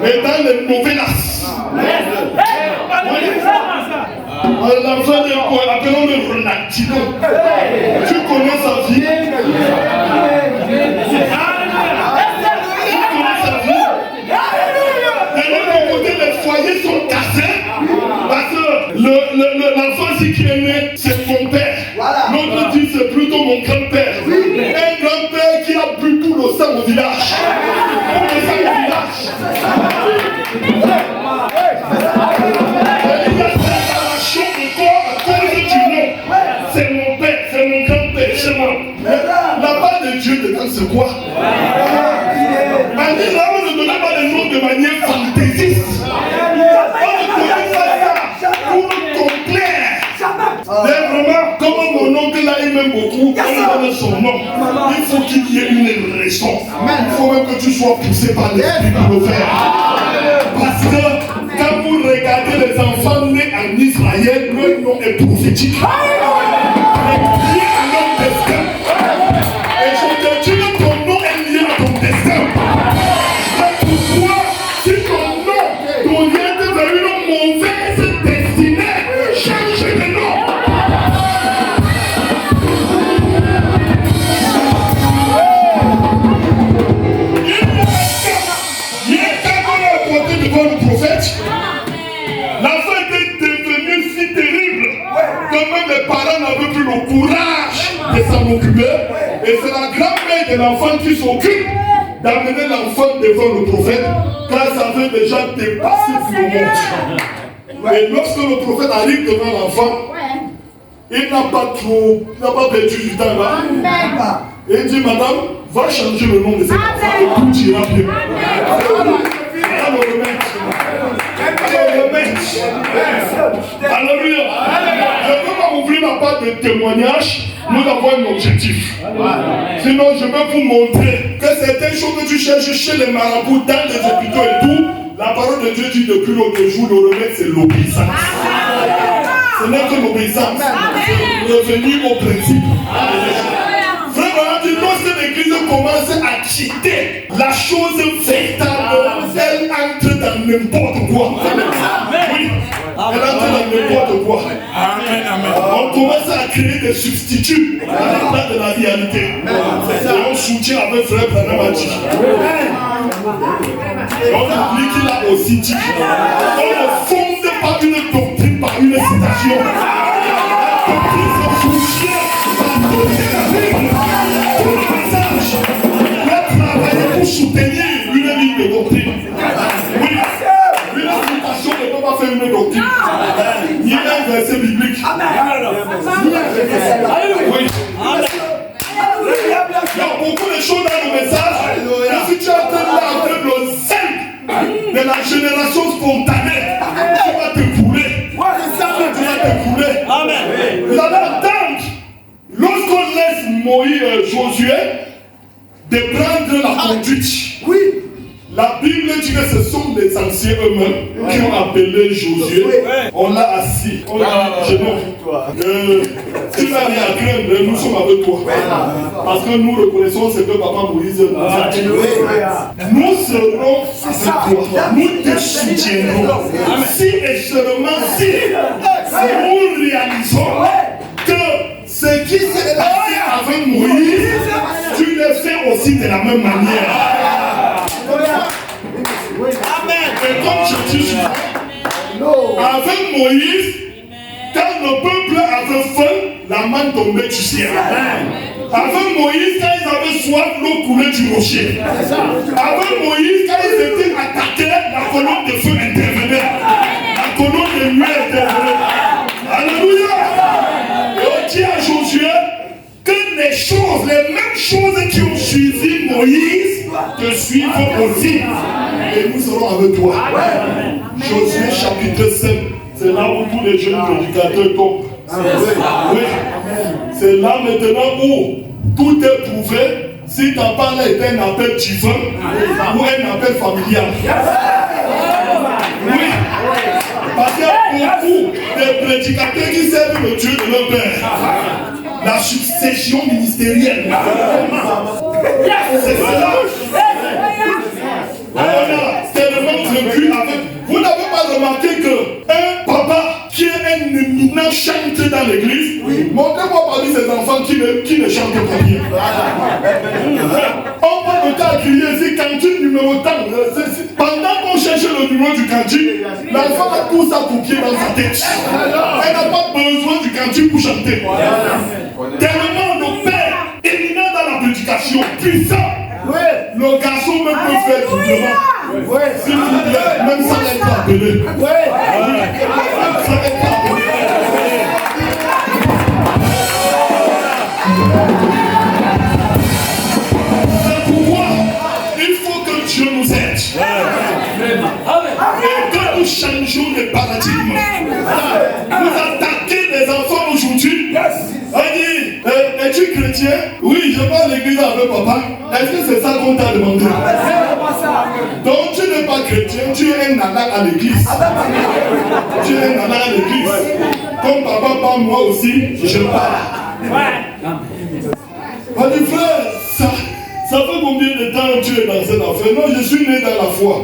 Et dans les novelas. L'enfant de quoi? Appelons-le Ronaldinho. Tu connais sa vie? Tu connais sa vie? Et de l'autre côté, les foyers sont cassés. Parce que l'enfant qui est né, c'est mon père. L'autre dit c'est plutôt mon grand-père. Un grand-père qui a bu tout le sang au village. Tout le sang au village. C'est mon père, c'est mon grand-père, c'est moi. La part de Dieu dedans, c'est quoi? On dit là, on ne donnait pas les noms de manière fantaisiste. On ne donnait pas ça pour complaire. Mais vraiment, comme mon oncle là, il m'aime beaucoup, on donne son nom. Il faut qu'il y ait une raison. Il faut même que tu sois poussé par l'esprit pour le faire. Parce que quand vous regardez les enfants nés en Israël, leur nom est prophétique. Lié à leur destin. Et je te dis que ton nom est lié à ton destin. C'est pourquoi, si ton nom t'oriente vers une mauvaise destinée, change de nom. Il y a quand on a porté devant le prophète, l'enfant était devenu si terrible que même les parents n'avaient plus le courage de s'en occuper. Et c'est la grand-mère de l'enfant qui s'occupe d'amener l'enfant devant le prophète, car ça avait déjà dépassé tout le monde. Et lorsque le prophète arrive devant l'enfant, il n'a pas perdu du temps là. Et il dit, madame, va changer le nom de cet enfant et tout ira bien. Alléluia. Je ne peux pas vous ouvrir la part de témoignage, nous avons un objectif. Sinon, je vais vous montrer que certaines choses que tu cherches chez les marabouts, dans les hôpitaux et tout, la parole de Dieu dit depuis l'autre jour, le remède c'est l'obéissance. Ce n'est que l'obéissance. Revenir au principe. Vraiment, lorsque l'église commence à quitter la chose véritable, elle entre dans n'importe quoi. Oui, elle entre dans n'importe quoi. On commence à créer des substituts à la place de la réalité. Et on soutient avec frère Branham a dit. On oublie qu'il a aussi dit. On ne fonde pas une doctrine par une citation. La doctrine se soutient par la Bible. Tout le message doit travailler pour soutenir une ligne de doctrine. Oui, une citation ne peut pas faire une doctrine. Ni un verset biblique. Oui. Il y a beaucoup de choses dans le message. Et si tu as avec le zèle de la génération spontanée, tu vas te couler. Tu vas te couler. Vous allez attendre, lorsqu'on laisse Josué de prendre la conduite. Oui. La Bible dit que ce sont les anciens eux-mêmes qui ont appelé Josué. On l'a assis. On l'a dit, tu n'as rien à craindre, nous sommes avec toi. Parce que nous reconnaissons ce que Papa Moïse nous a dit. Nous serons avec toi. Nous te soutiendrons. Si et seulement si nous réalisons que ce qui s'est passé avec Moïse, tu le fais aussi de la même manière. Et comme je dis, avec Moïse, quand le peuple avait faim, la manne tombait du ciel. Avec Moïse, quand ils avaient soif, l'eau coulait du rocher. Avec Moïse, quand ils étaient attaqués, la colonne de feu intervenait. La colonne de nuée intervenait. Alléluia. Et on dit à Josué que les choses, les mêmes choses qui ont suivi Moïse, te suivent aussi. Et nous serons avec toi. Josué chapitre 7, c'est là où tous les jeunes prédicateurs tombent. Oui. C'est là maintenant où tout est prouvé. Si ta parole est un appel divin ou un appel familial. Oui. Parce qu'il y a beaucoup de prédicateurs qui servent le Dieu de leur père. La succession ministérielle. C'est cela. On a tellement vécu avec. Vous n'avez pas remarqué qu'un papa qui est un éminent chanteur dans l'église, montrez-moi parmi ses enfants qui ne chantent pas bien. On va le cas crier ici, cantine numéro tant. Pendant qu'on cherche le numéro du cantine, l'enfant a tout ça pour pied dans sa tête. Elle n'a pas besoin du cantine pour chanter. Tellement de père éminent dans la prédication, puissant. Le garçon même peut faire doublement. S'il vous plaît, même ça n'est pas appelé. Ça n'est pas appelé. C'est pourquoi il faut que Dieu nous aide. Et que nous changeons de paradigme. Vous attaquez les enfants aujourd'hui. On dit, es-tu chrétien? Oui, je vais à l'église avec papa. Est-ce que c'est ça qu'on t'a demandé? Donc tu n'es pas chrétien, tu es un nana à l'église. Tu es un nana à l'église. Comme papa parle, moi aussi, je parle. On dit, frère, ça fait combien de temps tu es dans cette affaire? Non, je suis né dans la foi.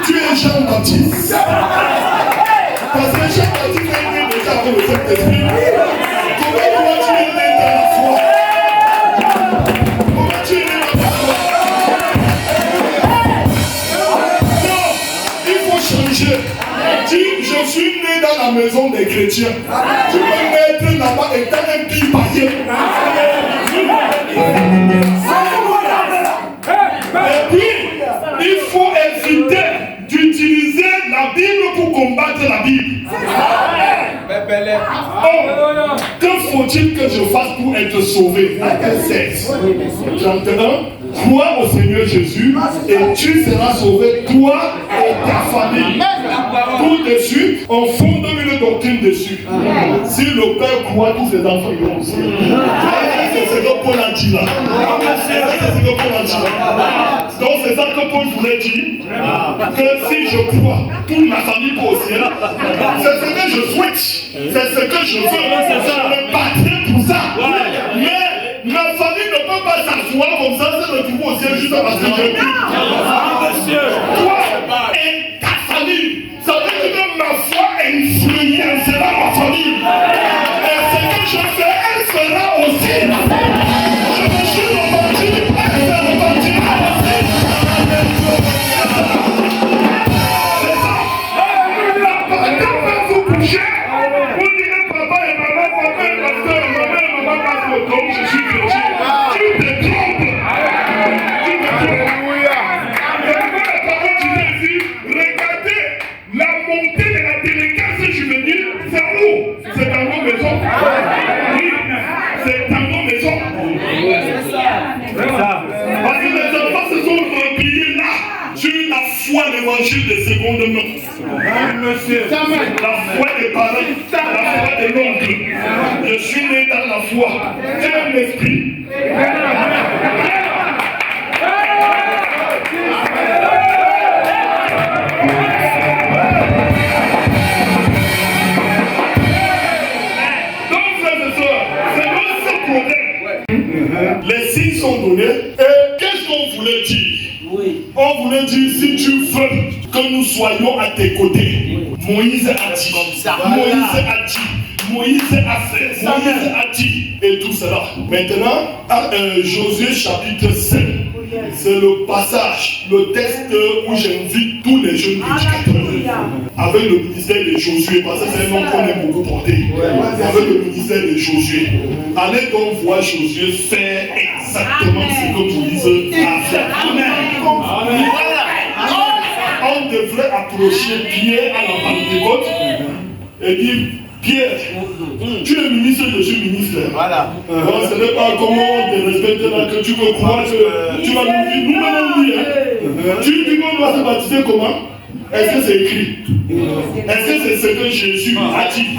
Tu es Jean-Baptiste. Parce que Jean-Baptiste est né déjà avec le Saint-Esprit. Comment toi tu es né dans la foi? Comment tu es né dans la foi? Non, il faut changer. Dis, je suis né dans la maison des chrétiens. Tu peux naître là-bas étant un pire païen. Et puis, il faut éviter d'utiliser la Bible pour combattre la Bible. Oh, que faut-il que je fasse pour être sauvé? Acte 16, 31, Crois au Seigneur Jésus et tu seras sauvé, toi et ta famille. Tout de suite, on fonde une doctrine dessus. Si le Père croit, tous ses enfants iront aussi. C'est ce que Paul a dit là. C'est ce que Paul a dit là. Donc c'est ça que Paul voulait dire. Que si je crois, toute ma famille peut au ciel. C'est ce que je souhaite. C'est ce que je veux. Je me battrai pour ça. Mais ma famille ne peut pas s'asseoir comme ça, se retrouver au ciel juste parce que je vis. Toi et ta famille, ça veut dire que ma foi influencera ma famille. Et ce que je fais, elle fera aussi. Je me suis reparti, elle se repartira aussi. C'est ça. Quand vous vous couchez, vous direz papa et maman, papa et pasteur, maman et maman passent le temps, je suis chrétien. Tu te trompes. Tu te trompes. Regardez la montée de la délinquance juvénile, c'est où? C'est dans nos maisons. Oui, c'est dans nos maisons. Parce que les enfants se sont repliés là sur la foi de l'évangile de seconde main. La foi des parents, la foi de l'oncle. Je suis né dans la foi. J'ai un esprit. Les signes sont donnés. Et qu'est-ce qu'on voulait dire? On voulait dire, si tu veux que nous soyons à tes côtés, Moïse a dit, Moïse a dit, Moïse a fait, Moïse a dit, et tout cela. Maintenant, Josué chapitre 5, c'est le passage, le texte où j'invite tous les jeunes prédicateurs, avec le ministère de Josué, parce que c'est un nom qu'on aime beaucoup porter, avec le ministère de Josué. Allez donc voir Josué faire exactement ce que Moïse a fait. Amen. On devrait approcher Pierre à la Pentecôte et dire, Pierre, tu es ministre, je suis ministre. Voilà. Ce n'est pas comment on te respecte là que tu peux croire que tu vas nous dire. Nous allons dire. Tu dis qu'on doit se baptiser comment? Est-ce que c'est écrit? Est-ce que c'est ce que Jésus a dit?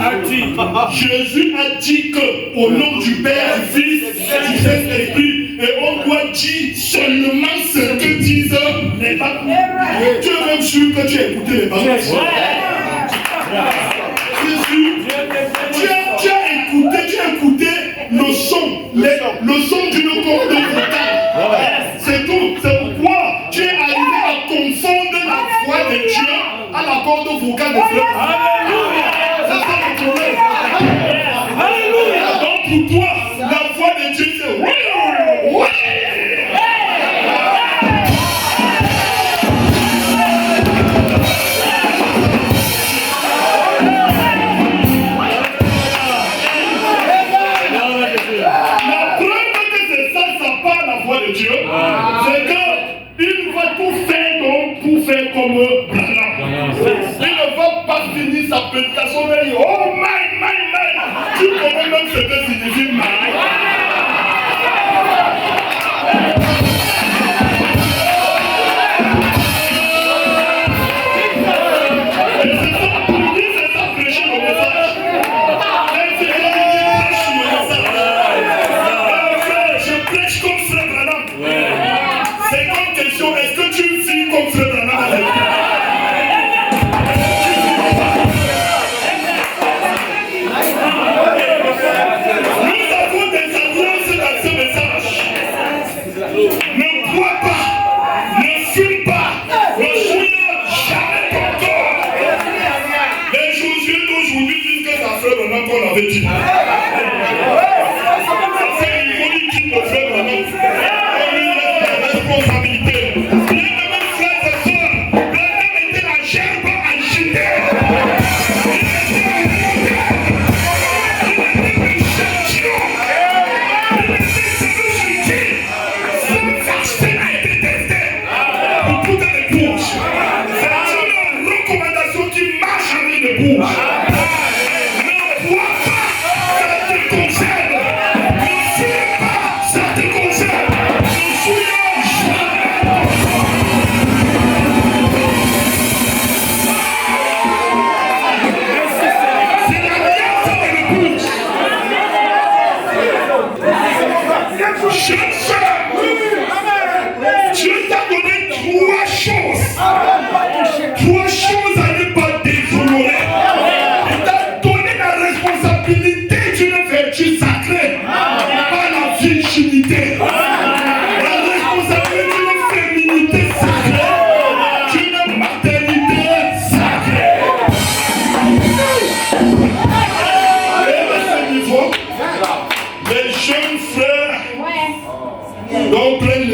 Jésus a dit que au nom du Père, du Fils et du Saint-Esprit, et on doit dire seulement ce que disent les baptisés. Tu es même sûr que tu as écouté les baptisés? Tu as écouté le son d'une corde vocale. C'est tout. C'est pourquoi tu es arrivé à confondre la foi de Dieu à la corde vocale de Dieu. Alléluia. C'est ça le problème. Alléluia. Donc pour toi, la foi de Dieu c'est oui. Dieu, c'est qu'il va tout faire donc pour faire comme Branham. Il ne va pas finir sa prédication et dire oh my. Tu connais même ce que signifie my. Est-ce que tu vis comme Frère Branham? Nous avons des alliances dans ce message. Ne bois pas, ne fume pas, ne souille jamais ton corps. Les Josué d'aujourd'hui disent que c'est à Frère Branham qu'on avait dit. C'est ironique de Frère Branham. On lui laisse la responsabilité.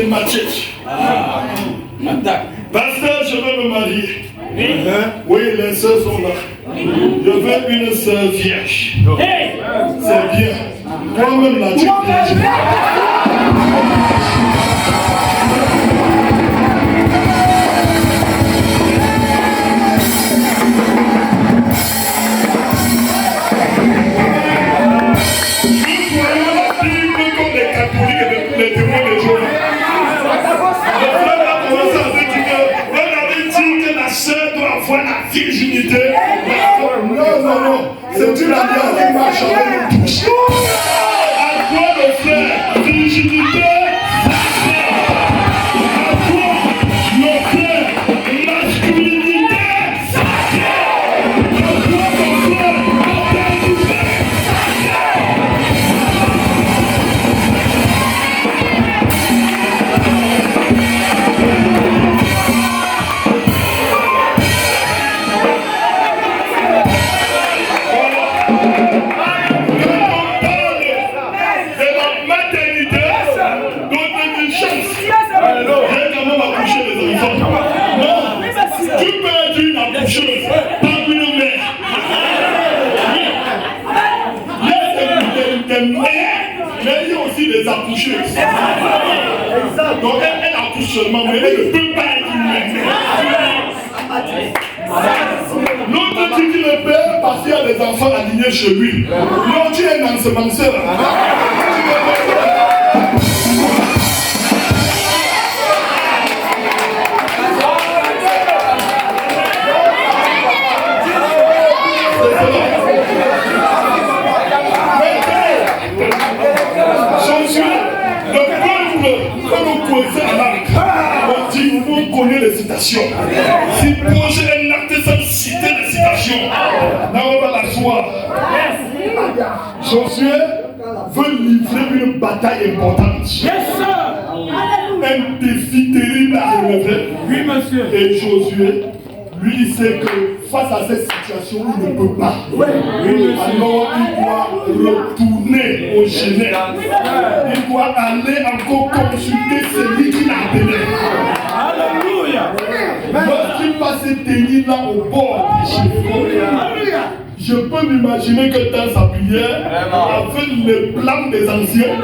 de machettes. Pasteur, je veux me marier. Oui, les sœurs sont là. Je veux une sœur vierge. C'est bien. Toi-même là, tu es vierge. Virginité. Non. C'est une alliance qui marche avec nous tous. À toi le frère, virginité. À toi le frère, masculinité. À toi le frère, maternité. Mais il y a aussi des accoucheuses. Donc elle accouche seulement, mais elle ne peut pas être humaine. L'autre dit qu'il le père parce qu'il y a des enfants alignés chez lui. L'autre tu es un ensemenceur. On connaît les citations. Si projet un acte sans citer les citations, là on va l'asseoir. Josué veut livrer une bataille importante. Un défi terrible à relever. Oui, monsieur. Et Josué, lui, il sait que face à cette situation, il ne peut pas. Alors il doit retourner au Genève. Il doit aller encore consulter celui qui l'a appelé. Alléluia. Lorsqu'il va se tenir là au bord du chemin, je peux m'imaginer que dans sa prière, avec les plans des anciens,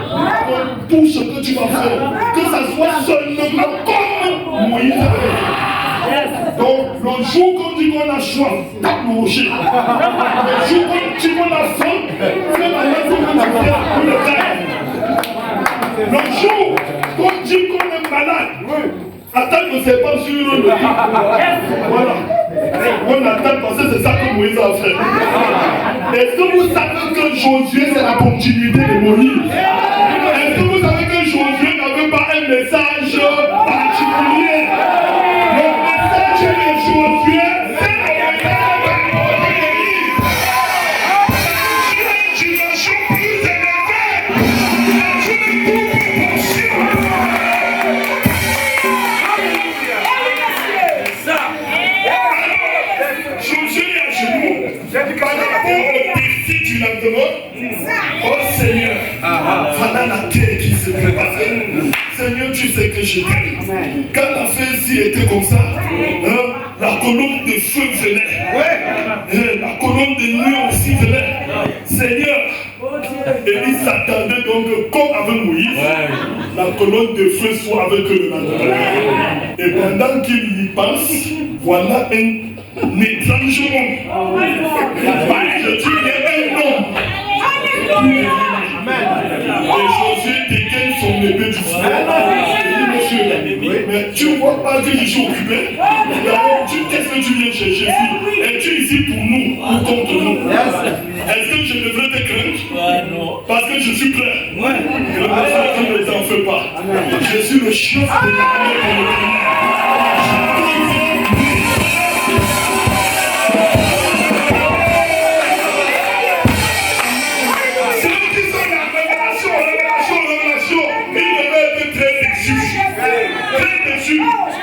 tout ce que tu vas faire, que ça soit seulement comme Moïse a fait. Donc, le jour qu'on dit qu'on a choix, tape le rocher. Le jour qu'on dit qu'on a faim, fais la lettre qu'on a fait pour le faire. Le jour qu'on dit qu'on est malade, attends que c'est pas sur le lit. Voilà. On attend parce que c'est ça que Moïse a fait. Est-ce que vous savez que Josué c'est la continuité de Moïse? Est-ce que vous savez que Josué n'avait pas un message particulier? Le message de Josué, c'est le message de Moïse. Une dimension plus élevée. Une proportion. Par rapport au défi du lendemain, oh Seigneur, voilà la terre qui se prépare. Seigneur, tu sais que je t'aime. Quand la fête était comme ça, la colonne de feu venait. La colonne de nuit aussi venait. Seigneur, Élie s'attendait donc comme avec Moïse, la colonne de feu soit avec le lendemain. Et pendant qu'il y pense, voilà un étrange homme. Je dis, il y a un homme. Et Josué dégaine son épée du ciel. Il dit, monsieur, mais tu ne vois pas que je suis occupé? D'abord, qu'est-ce que tu viens chercher ici? Es-tu ici pour nous ou contre nous? Est-ce que je devrais te craindre? Parce que je suis prêt. Et le message ne t'en fait pas. Je suis le chef de l'armée pour le pays.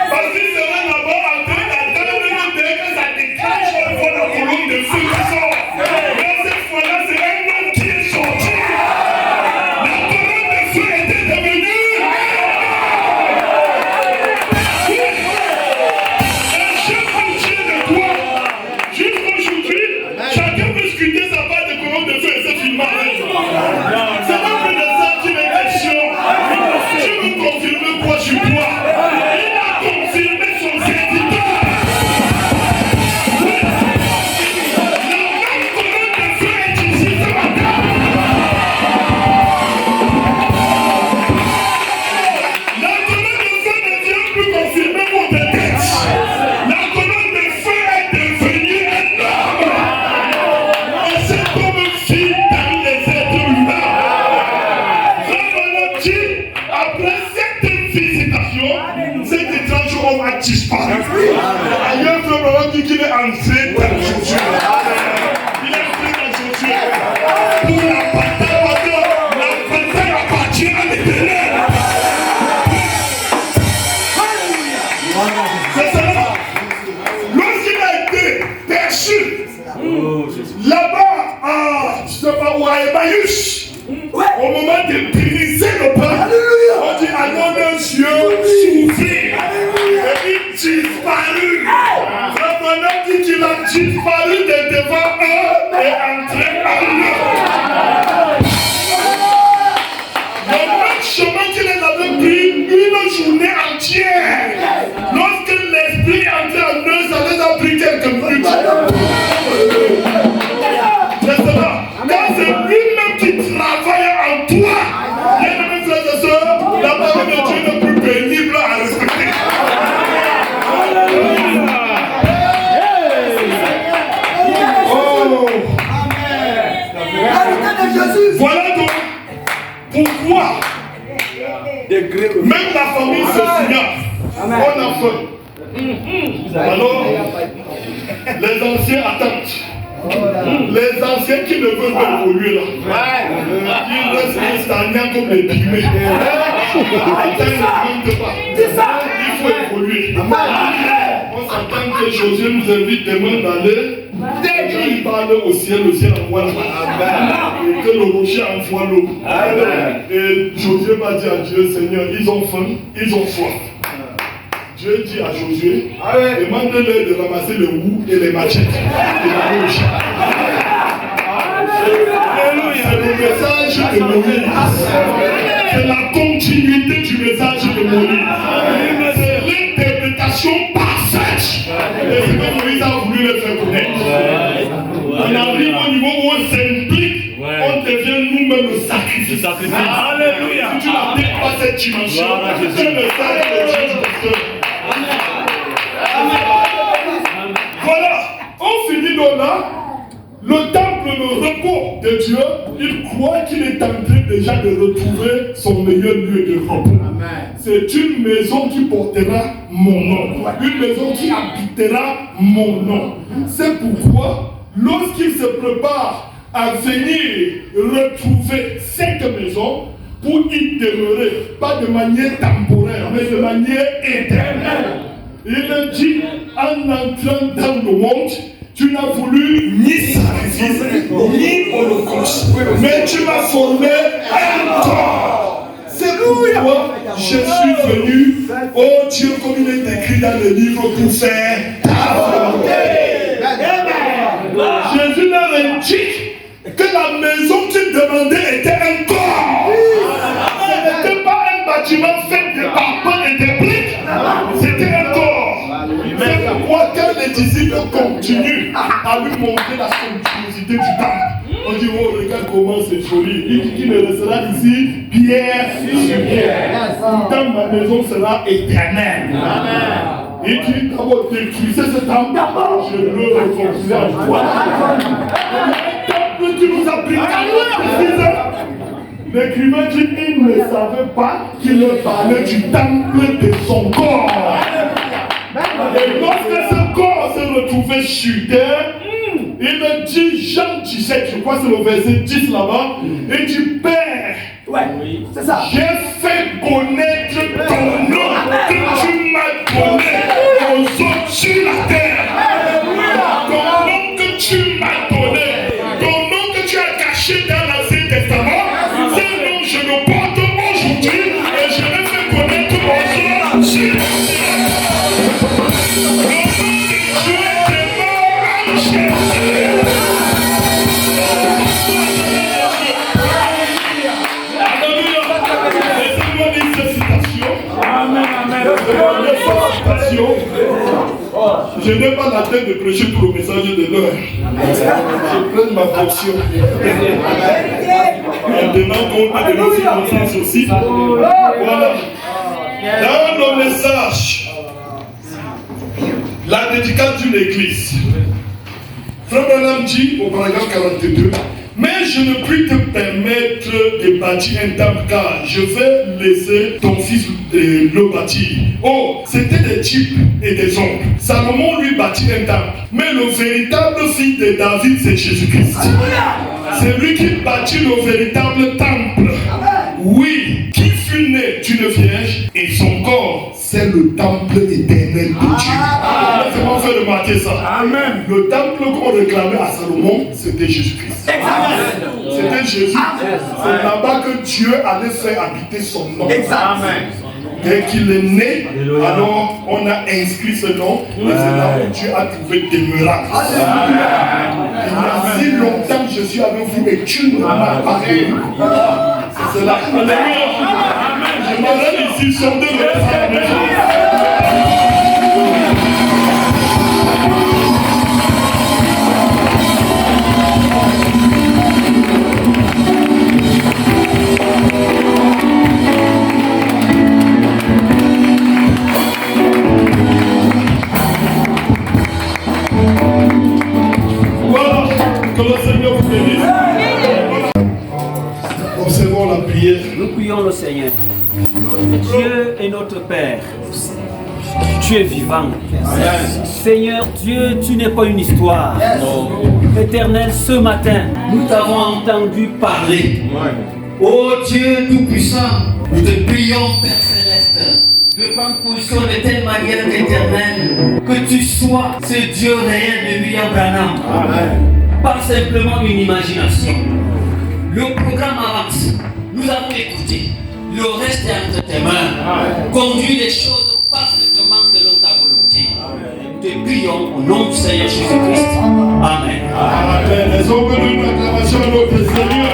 Parce qu'il serait d'abord en train d'attendre dès que ça déclenche la colonne de feu qui sort. Mais cette fois-là, c'est un homme qui est sorti. La colonne de feu était devenue. disparu. Ailleurs, Frère Branham dit qu'il est entré dans Josué. Il est entré dans Josué. Pour la bataille, parce que la bataille appartient à l'Éternel. C'est cela. Lorsqu'il a été perçu là-bas, je ne sais pas où, à Emmaüs, au moment de briser le pain, on dit à nos yeux s'ouvrir et il disparut. Frère Branham dit qu'il a disparu de devant eux et entré en eux. Le même chemin qu'il avait pris une journée entière. Lorsque l'esprit entrait en eux, ça les a pris quelques minutes. C'est cela. Quand c'est lui-même qui travaille en toi, bien-aimés frères et sœurs, la parole de Dieu n'est plus pénible à respecter. Oh. Voilà donc pourquoi même la famille se signale. On a faim. Alors, les anciens attendent. Les anciens qui ne veulent pas évoluer là, ils restent stagnants comme les pygmées. Il faut évoluer. On s'attend que Josué nous invite demain d'aller. Quand il parle au ciel envoie la main. Et que le rocher envoie l'eau. Et Josué va dire à Dieu, Seigneur, ils ont faim, ils ont soif. Dieu dit à Josué, demande-leur de ramasser les roues et les machettes. C'est le message de Moïse. C'est la continuité du message de Moïse. C'est l'interprétation parfaite. Et c'est que Moïse a voulu le faire connaître. On arrive au niveau où on s'implique, on devient nous-mêmes le sacrifice. Alléluia. Si tu n'atteins pas cette dimension, tu ne sais pas. Voilà, on finit donc là. Le temple, le repos de Dieu, il croit qu'il est en train déjà de retrouver son meilleur lieu de repos. C'est une maison qui portera mon nom. Une maison qui habitera mon nom. C'est pourquoi, lorsqu'il se prépare à venir retrouver cette maison, pour y demeurer, pas de manière temporaire, mais de manière éternelle. Il dit, en entrant dans le monde, tu n'as voulu ni sacrifice, ni holocauste, mais tu m'as formé un corps. C'est pourquoi je suis venu, oh Dieu, comme il est écrit dans le livre, pour faire ta volonté. Jésus leur indique que la maison qu'il demandait était un corps. Ce n'était pas un bâtiment fait de barbes et de briques. C'était un corps. C'est pourquoi quand les disciples continuent à lui montrer la somptuosité du temple, on dit, oh regarde comment c'est joli. Il dit qu'il ne restera ici pierre sur pierre. Pourtant ma maison sera éternelle. Il dit d'abord détruisez ce temple, je le reconstruis en toi. Tu nous as pris 46 ans. L'écrivain dit qu'il ne savait pas qu'il parlait du temple de son corps. Et lorsque ce corps s'est retrouvé sur terre, il me dit, Jean 17, je crois que c'est le verset 10 là-bas, il dit, Père, c'est ça. J'ai fait connaître ton nom que tu m'as donné aux hommes sur la terre. Ton nom que tu m'as donné. Dans l'Ancien Testament, ce nom je le porte aujourd'hui et je le fais connaître aux hommes sur la terre. Le nom de Dieu demeure enchaîné. Alléluia. Laissez-moi lire cette citation. Amen, amen. Je n'ai pas la tête de prêcher tout le message de l'heure. Je prends ma portion. En tenant compte de nos circonstances aussi. Voilà. Dans le message, la dédicace d'une église. Frère Branham dit au paragraphe 42, Mais je ne puis te permettre de bâtir un temple car je vais laisser ton fils le bâtir. Oh, c'était des types et des oncles. Salomon lui bâtit un temple. Mais le véritable fils de David, c'est Jésus-Christ. C'est lui qui bâtit le véritable temple. Oui, qui fut né d'une vierge et son corps, c'est le temple éternel de Dieu. Laissez-moi faire remarquer ça. Amen. Le temple qu'on réclamait à Salomon, c'était Jésus-Christ. C'était Jésus. C'est là-bas que Dieu allait faire habiter son nom. Amen. Dès qu'il est né, alors on a inscrit ce nom et c'est là où Dieu a trouvé demeurant. Il y a si longtemps que je suis avec vous et tu ne m'as pas vu. C'est cela. Je m'arrête ici, sortez le reste à la maison. Voilà, que le Seigneur vous bénisse. Observons la prière. Nous prions le Seigneur. Dieu est notre Père. Tu es vivant. Seigneur Dieu, tu n'es pas une histoire. Éternel, ce matin, nous t'avons entendu parler. Ô Dieu Tout-Puissant, nous te prions, Père Céleste, de prendre position de telle manière éternelle que tu sois ce Dieu réel de William Branham. Pas simplement une imagination. Le programme avance. Nous avons écouté. Le reste est entre tes mains. Conduis les choses parfaitement selon ta volonté. Nous te prions au nom du Seigneur Jésus-Christ. Amen. Amen. Les hommes de une acclamation à notre Seigneur.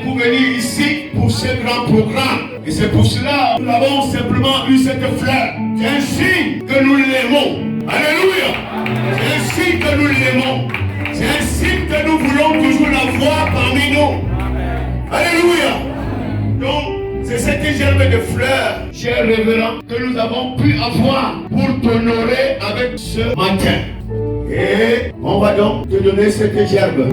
Pour venir ici pour ce grand programme. Et c'est pour cela que nous avons simplement eu cette fleur. C'est un signe que nous l'aimons. Alléluia. C'est un signe que nous l'aimons. C'est un signe que nous voulons toujours la voir parmi nous. Alléluia. Donc, c'est cette gerbe de fleurs, cher révérend, que nous avons pu avoir pour t'honorer avec ce matin. Et on va donc te donner cette gerbe.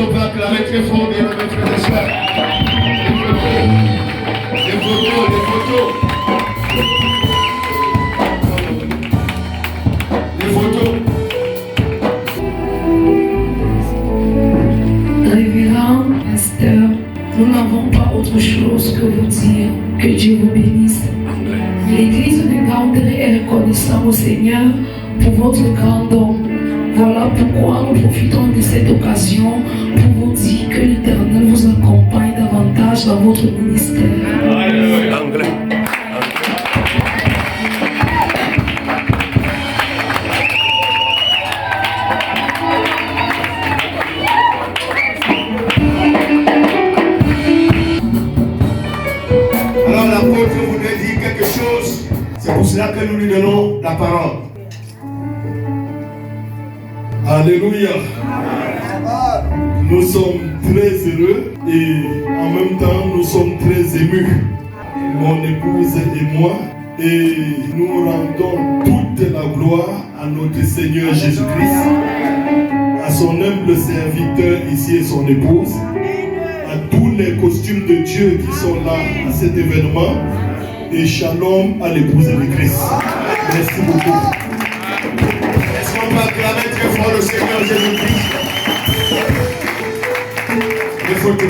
On va acclamer très fort de notre frère et soeur. Les photos. Révérend, pasteur, nous n'avons pas autre chose que vous dire. Que Dieu vous bénisse. L'église de Gandré est reconnaissante au Seigneur pour votre grand don. Voilà pourquoi nous profitons de cette occasion pour vous dire que l'Éternel vous accompagne davantage dans votre ministère. Anglais. Alors l'apôtre voudrait dire quelque chose. C'est pour cela que nous lui donnons la parole. Alléluia. Nous sommes très heureux et en même temps nous sommes très émus. mon épouse et moi. Et nous rendons toute la gloire à notre Seigneur Jésus-Christ, à son humble serviteur ici et son épouse, à tous les costumes de Dieu qui sont là à cet événement, et shalom à l'épouse de Christ. Merci beaucoup. Est-ce qu'on peut acclamer très fort le Seigneur Jésus-Christ? Les photos.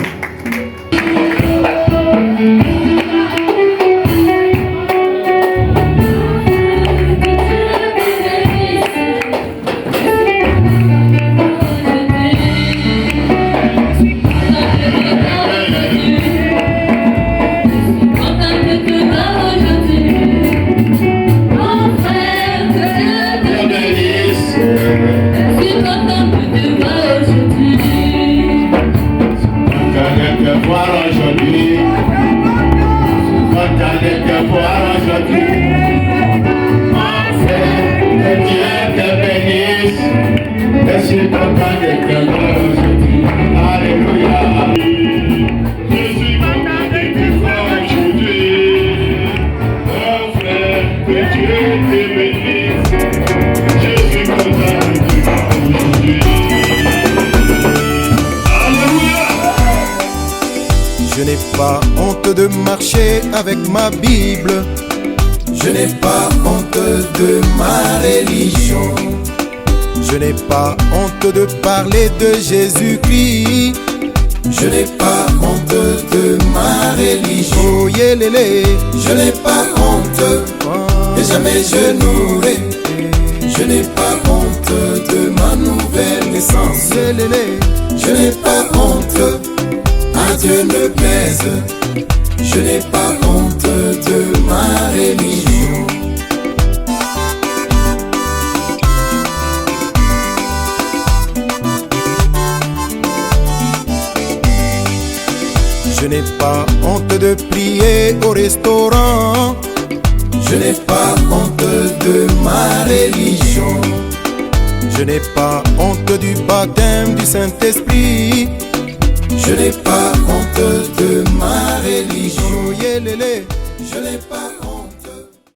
Je n'ai pas honte de marcher avec ma Bible. Je n'ai pas honte de ma religion. Je n'ai pas honte de parler de Jésus-Christ. Je n'ai pas honte de ma religion. Oh, yeah, lélé. Je n'ai pas honte et jamais je n'aurai. Je n'ai pas honte de ma nouvelle naissance. Yeah, lélé. Je n'ai pas honte, à Dieu ne plaise. Je n'ai pas honte de ma religion. Je n'ai pas honte de prier au restaurant. Je n'ai pas honte de ma religion. Je n'ai pas honte du baptême du Saint-Esprit. Je n'ai pas honte de ma religion. Je n'ai pas